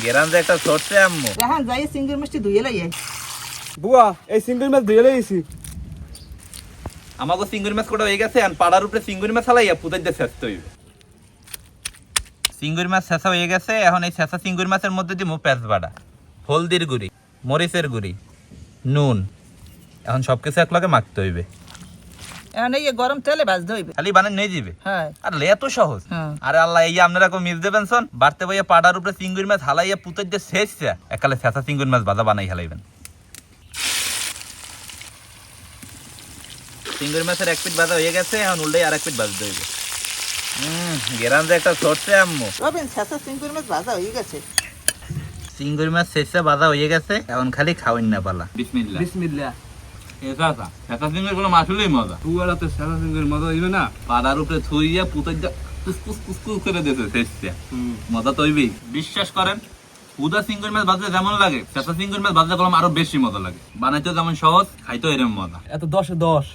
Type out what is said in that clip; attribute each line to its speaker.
Speaker 1: গেরান যে একটা সরছে আম্মু।
Speaker 2: রাহান যাই সিঙ্গেল মাছটি ধুয়ে লাইয়ে।
Speaker 3: বুয়া এই সিঙ্গেল মাছ ধুয়ে লাইছি।
Speaker 1: আমাকে চিংড়ি মাছ কোটা হয়ে গেছে, আর পাড়ার উপরে চিংড়ি মাছ হালাইয়া পুতাই দিয়ে শেষতে হইবে। চিংড়ি মাছ শেষা হয়ে গেছে, এখন এই শেষা চিংড়ি মাছের মধ্যে দিব পেঁয়াজ বাটা, হলদির গুঁড়ি, মরিচের গুঁড়ি, নুন। এখন সবকিছু একলগে মাখতে হইবে।
Speaker 2: এখন এই গরম তেলে ভাজতে হইবে।
Speaker 1: খালি বানান নেই দিবে।
Speaker 2: হ্যাঁ
Speaker 1: আর লে এত সহজ। আরে আল্লাহ, এই আপনারা কো মিস দেবেন শোন, বাড়তে বইয়া পাড়ার উপরে চিংড়ি মাছ হালাইয়া পুতাই দিয়ে শেষছে একালে শেষা চিংড়ি মাছ ভাজা বানাই হালাইবেন। চিংড়ি মাছের এক পিঠ ভাজা হয়ে গেছে, এখন উল্টাই আর এক পিঠ ভাজতে হইবে। গেরান যে একটা সরছে আম্মু।
Speaker 2: রবিন শেষা চিংড়ি মাছ ভাজা হয়ে গেছে।
Speaker 1: চিংড়ি মাছ শেষে ভাজা হয়ে গেছে, এখন খালি খাওয়াই না পালা। বিসমিল্লাহ।
Speaker 3: বিসমিল্লাহ।
Speaker 1: এসাসা শেষা চিংড়ি কোনো মাছুলেই মজা।
Speaker 3: বুয়ারা তো সারা সিঙ্গেল মজা হইবে না।
Speaker 1: পাড়ার উপরে থুইয়া পুতাই দিয়ে কুসকুস কুসকুস করে দিয়েছে শেষছে। মজা তো হইবেই। বিশ্বাস করেন, উদা চিংড়ি মাছ ভাজলে যেমন লাগে, শেষা চিংড়ি মাছ ভাজলে করলাম আরো বেশি মজা লাগে। বানাইতেও যেমন সহজ, খাইতেও এরকম মজা।
Speaker 3: এত 10-এ 10।